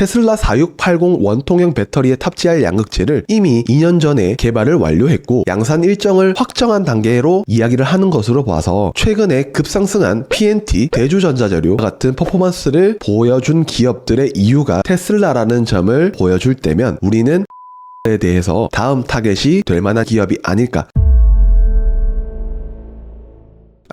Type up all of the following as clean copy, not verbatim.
테슬라 4680 원통형 배터리에 탑재할 양극재를 이미 2년 전에 개발을 완료했고 양산 일정을 확정한 단계로 이야기를 하는 것으로 봐서 최근에 급상승한 PNT, 대주전자재료 같은 퍼포먼스를 보여준 기업들의 이유가 테슬라라는 점을 보여줄 때면 우리는 에 대해서 다음 타겟이 될 만한 기업이 아닐까.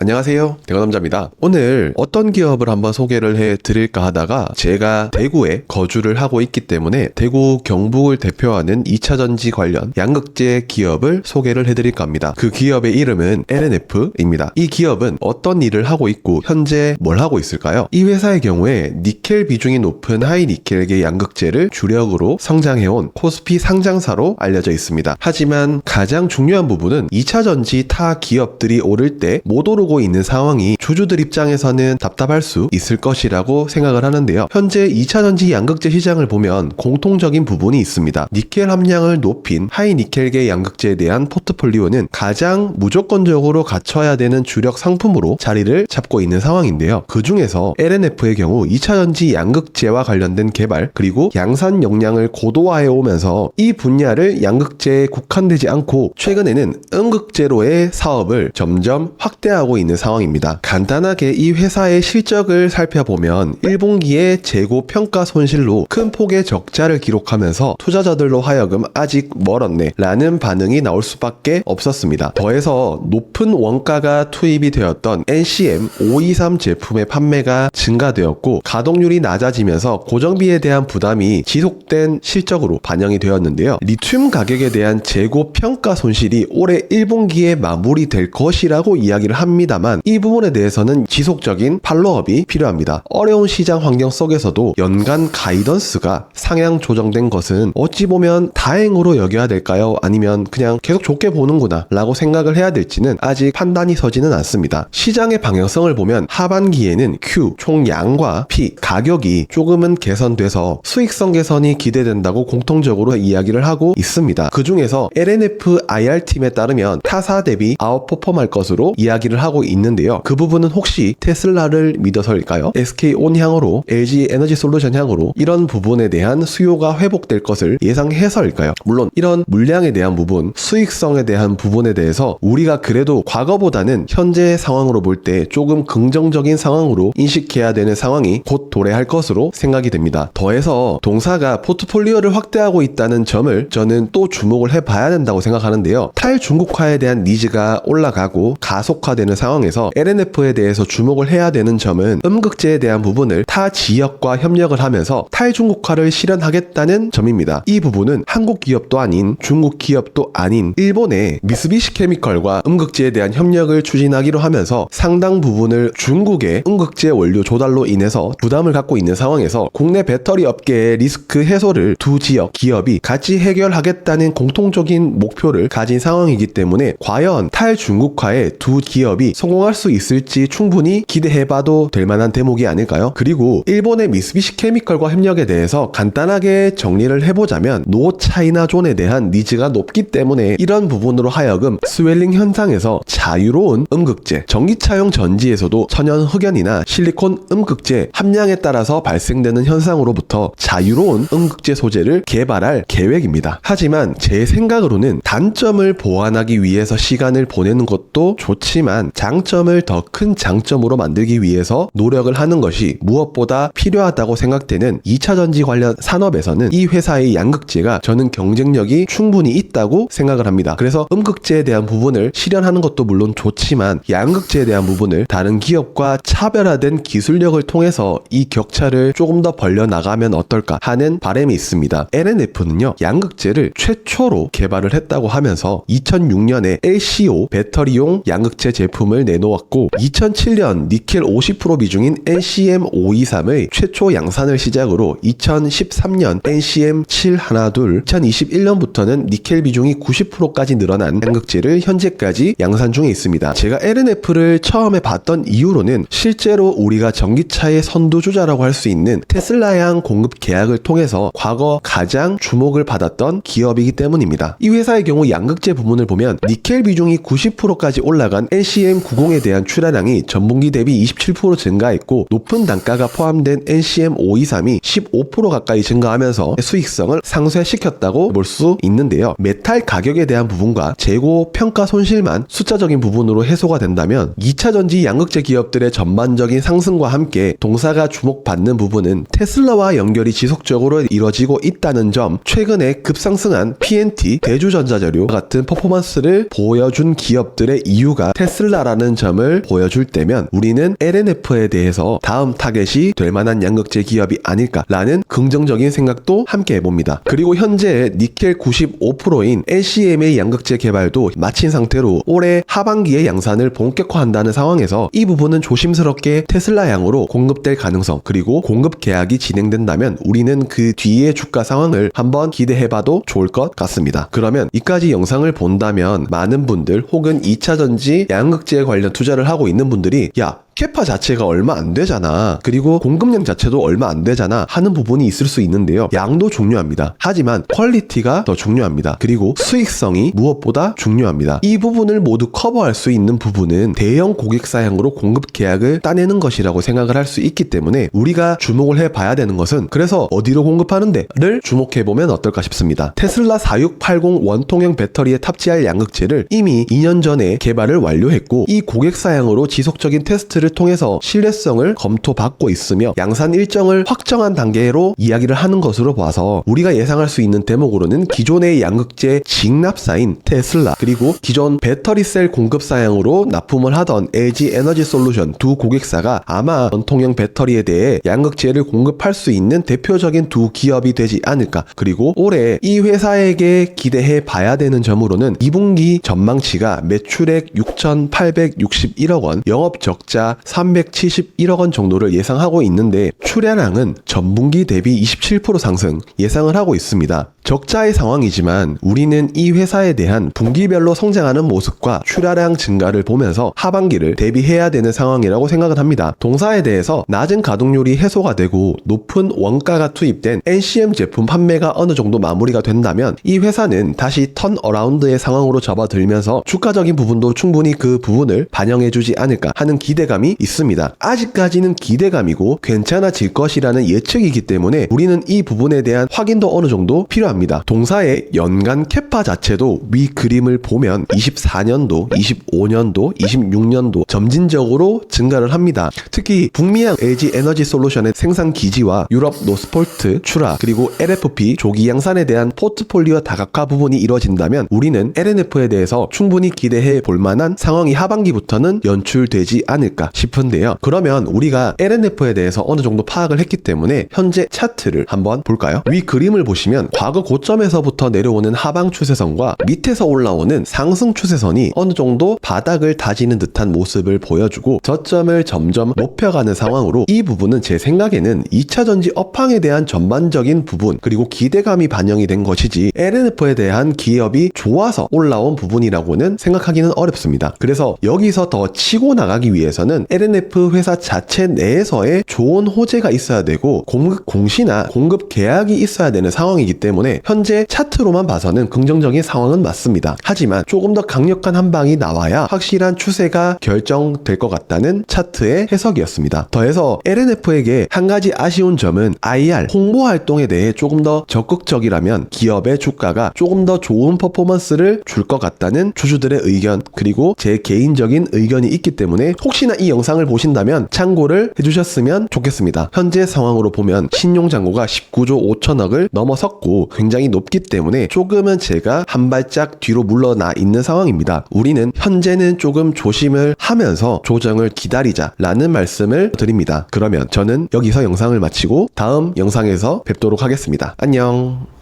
안녕하세요, 대건남자입니다. 오늘 어떤 기업을 한번 소개를 해드릴까 하다가 제가 대구에 거주를 하고 있기 때문에 대구 경북을 대표하는 2차전지 관련 양극재 기업을 소개를 해드릴까 합니다. 그 기업의 이름은 LNF입니다. 이 기업은 어떤 일을 하고 있고 현재 뭘 하고 있을까요? 이 회사의 경우에 니켈 비중이 높은 하이니켈계 양극재를 주력으로 성장해온 코스피 상장사로 알려져 있습니다. 하지만 가장 중요한 부분은 2차전지 타 기업들이 오를 때 못 오르고 있는 상황이 주주들 입장에서는 답답할 수 있을 것이라고 생각을 하는데요. 현재 2차전지 양극재 시장을 보면 공통적인 부분이 있습니다. 니켈 함량을 높인 하이니켈계 양극재에 대한 포트폴리오는 가장 무조건적으로 갖춰야 되는 주력 상품으로 자리를 잡고 있는 상황인데요. 그 중에서 LNF의 경우 2차전지 양극재와 관련된 개발 그리고 양산 역량을 고도화해 오면서 이 분야를 양극재에 국한되지 않고 최근에는 음극재로의 사업을 점점 확대하고 있는 상황입니다. 간단하게 이 회사의 실적을 살펴보면 1분기에 재고 평가 손실로 큰 폭의 적자를 기록하면서 투자자들로 하여금 아직 멀었네 라는 반응이 나올 수밖에 없었습니다. 더해서 높은 원가가 투입이 되었던 NCM 523 제품의 판매가 증가되었고 가동률이 낮아지면서 고정비에 대한 부담이 지속된 실적으로 반영이 되었는데요. 리튬 가격에 대한 재고 평가 손실이 올해 1분기에 마무리될 것이라고 이야기를 합니다만 이 부분에 대해서는 지속적인 팔로업이 필요합니다. 어려운 시장 환경 속에서도 연간 가이던스가 상향 조정된 것은 어찌 보면 다행으로 여겨야 될까요? 아니면 그냥 계속 좋게 보는구나 라고 생각을 해야 될지는 아직 판단이 서지는 않습니다. 시장의 방향성을 보면 하반기에는 Q, 총 양과 P, 가격이 조금은 개선돼서 수익성 개선이 기대된다고 공통적으로 이야기를 하고 있습니다. 그 중에서 LNF IR팀에 따르면 타사 대비 아웃퍼폼할 것으로 이야기를 하고 있는데요. 그 부분은 혹시 테슬라를 믿어서일까요? SK온 향으로 LG 에너지 솔루션 향으로 이런 부분에 대한 수요가 회복될 것을 예상해서일까요? 물론 이런 물량에 대한 부분, 수익성에 대한 부분에 대해서 우리가 그래도 과거보다는 현재 상황으로 볼 때 조금 긍정적인 상황으로 인식해야 되는 상황이 곧 도래할 것으로 생각이 됩니다. 더해서 동사가 포트폴리오를 확대하고 있다는 점을 저는 또 주목을 해봐야 된다고 생각하는데요. 탈중국화에 대한 니즈가 올라가고 가속화되는 상황에서 LNF에 대해서 주목을 해야 되는 점은 음극재에 대한 부분을 타 지역과 협력을 하면서 탈중국화를 실현하겠다는 점입니다. 이 부분은 한국 기업도 아닌 중국 기업도 아닌 일본의 미쓰비시 케미컬과 음극재에 대한 협력을 추진하기로 하면서 상당 부분을 중국의 음극재 원료 조달로 인해서 부담을 갖고 있는 상황에서 국내 배터리 업계의 리스크 해소를 두 지역 기업이 같이 해결하겠다는 공통적인 목표를 가진 상황이기 때문에 과연 탈중국화에 두 기업이 성공할 수 있을지 충분히 기대해봐도 될 만한 대목이 아닐까요? 그리고 일본의 미쓰비시 케미컬과 협력에 대해서 간단하게 정리를 해보자면 노 차이나 존에 대한 니즈가 높기 때문에 이런 부분으로 하여금 스웰링 현상에서 자유로운 음극재, 전기차용 전지에서도 천연 흑연이나 실리콘 음극재 함량에 따라서 발생되는 현상으로부터 자유로운 음극재 소재를 개발할 계획입니다. 하지만 제 생각으로는 단점을 보완하기 위해서 시간을 보내는 것도 좋지만 장점을 더 큰 장점으로 만들기 위해서 노력을 하는 것이 무엇보다 필요하다고 생각되는 2차전지 관련 산업에서는 이 회사의 양극재가 저는 경쟁력이 충분히 있다고 생각을 합니다. 그래서 음극재에 대한 부분을 실현하는 것도 물론 좋지만 양극재에 대한 부분을 다른 기업과 차별화된 기술력을 통해서 이 격차를 조금 더 벌려나가면 어떨까 하는 바람이 있습니다. LNF는요, 양극재를 최초로 개발을 했다고 하면서 2006년에 LCO 배터리용 양극재 제품을 내놓았고 2007년 니켈 50% 비중인 NCM 523의 최초 양산을 시작으로 2013년 NCM 712, 2021년부터는 니켈 비중이 90%까지 늘어난 양극재를 현재까지 양산 중에 있습니다. 제가 LNF를 처음에 봤던 이유로는 실제로 우리가 전기차의 선두주자라고 할 수 있는 테슬라향 공급 계약을 통해서 과거 가장 주목을 받았던 기업이기 때문입니다. 이 회사의 경우 양극재 부문을 보면 니켈 비중이 90%까지 올라간 NCM NCM90에 대한 출하량이 전분기 대비 27% 증가했고 높은 단가가 포함된 NCM523이 15% 가까이 증가하면서 수익성을 상쇄시켰다고 볼 수 있는데요. 메탈 가격에 대한 부분과 재고 평가 손실만 숫자적인 부분으로 해소가 된다면 2차전지 양극재 기업들의 전반적인 상승과 함께 동사가 주목받는 부분은 테슬라와 연결이 지속적으로 이뤄지고 있다는 점, 최근에 급상승한 PNT, 대주전자재료 같은 퍼포먼스를 보여준 기업들의 이유가 테슬라라는 점을 보여줄 때면 우리는 LNF에 대해서 다음 타겟이 될 만한 양극재 기업이 아닐까라는 긍정적인 생각도 함께 해봅니다. 그리고 현재 니켈 95%인 LCM의 양극재 개발도 마친 상태로 올해 하반기에 양산을 본격화한다는 상황에서 이 부분은 조심스럽게 테슬라 양으로 공급될 가능성, 그리고 공급 계약이 진행된다면 우리는 그 뒤의 주가 상황을 한번 기대해봐도 좋을 것 같습니다. 그러면 이까지 영상을 본다면 많은 분들 혹은 2차전지 양극재 관련 투자를 하고 있는 분들이 캐파 자체가 얼마 안 되잖아, 그리고 공급량 자체도 얼마 안 되잖아 하는 부분이 있을 수 있는데요. 양도 중요합니다. 하지만 퀄리티가 더 중요합니다. 그리고 수익성이 무엇보다 중요합니다. 이 부분을 모두 커버할 수 있는 부분은 대형 고객사양으로 공급 계약을 따내는 것이라고 생각을 할 수 있기 때문에 우리가 주목을 해봐야 되는 것은, 그래서 어디로 공급하는데를 주목해보면 어떨까 싶습니다. 테슬라 4680 원통형 배터리에 탑재할 양극재를 이미 2년 전에 개발을 완료했고 이 고객사양으로 지속적인 테스트를 통해서 신뢰성을 검토받고 있으며 양산 일정을 확정한 단계로 이야기를 하는 것으로 봐서 우리가 예상할 수 있는 대목으로는 기존의 양극재 직납사인 테슬라, 그리고 기존 배터리셀 공급사양으로 납품을 하던 LG 에너지 솔루션 두 고객사가 아마 원통형 배터리에 대해 양극재를 공급할 수 있는 대표적인 두 기업이 되지 않을까. 그리고 올해 이 회사에게 기대해 봐야 되는 점으로는 2분기 전망치가 매출액 6,861억 원, 영업 적자 371억 원 정도를 예상하고 있는데 출하량은 전분기 대비 27% 상승 예상을 하고 있습니다. 적자의 상황이지만 우리는 이 회사에 대한 분기별로 성장하는 모습과 출하량 증가를 보면서 하반기를 대비해야 되는 상황이라고 생각을 합니다. 동사에 대해서 낮은 가동률이 해소가 되고 높은 원가가 투입된 NCM 제품 판매가 어느 정도 마무리가 된다면 이 회사는 다시 턴어라운드의 상황으로 접어들면서 주가적인 부분도 충분히 그 부분을 반영해주지 않을까 하는 기대감이 있습니다. 아직까지는 기대감이고 괜찮아질 것이라는 예측이기 때문에 우리는 이 부분에 대한 확인도 어느 정도 필요합니다. 동사의 연간 캐파 자체도 위 그림을 보면 24년도, 25년도, 26년도 점진적으로 증가를 합니다. 특히 북미양 LG 에너지 솔루션의 생산 기지와 유럽 노스폴트 출하, 그리고 LFP 조기 양산에 대한 포트폴리오 다각화 부분이 이뤄진다면 우리는 LNF에 대해서 충분히 기대해 볼 만한 상황이 하반기부터는 연출되지 않을까 싶은데요. 그러면 우리가 LNF에 대해서 어느 정도 파악을 했기 때문에 현재 차트를 한번 볼까요? 위 그림을 보시면 과거 고점에서부터 내려오는 하방 추세선과 밑에서 올라오는 상승 추세선이 어느 정도 바닥을 다지는 듯한 모습을 보여주고 저점을 점점 높여가는 상황으로 이 부분은 제 생각에는 2차전지 업황에 대한 전반적인 부분, 그리고 기대감이 반영이 된 것이지 LNF에 대한 기업이 좋아서 올라온 부분이라고는 생각하기는 어렵습니다. 그래서 여기서 더 치고 나가기 위해서는 LNF 회사 자체 내에서의 좋은 호재가 있어야 되고 공급 공시나 공급 계약이 있어야 되는 상황이기 때문에 현재 차트로만 봐서는 긍정적인 상황은 맞습니다. 하지만 조금 더 강력한 한방이 나와야 확실한 추세가 결정될 것 같다는 차트의 해석이었습니다. 더해서 LNF에게 한 가지 아쉬운 점은 IR 홍보 활동에 대해 조금 더 적극적이라면 기업의 주가가 조금 더 좋은 퍼포먼스를 줄 것 같다는 주주들의 의견, 그리고 제 개인적인 의견이 있기 때문에 혹시나 이 영상을 보신다면 참고를 해주셨으면 좋겠습니다. 현재 상황으로 보면 신용잔고가 19조 5천억을 넘어섰고 굉장히 높기 때문에 조금은 제가 한 발짝 뒤로 물러나 있는 상황입니다. 우리는 현재는 조금 조심을 하면서 조정을 기다리자라는 말씀을 드립니다. 그러면 저는 여기서 영상을 마치고 다음 영상에서 뵙도록 하겠습니다. 안녕.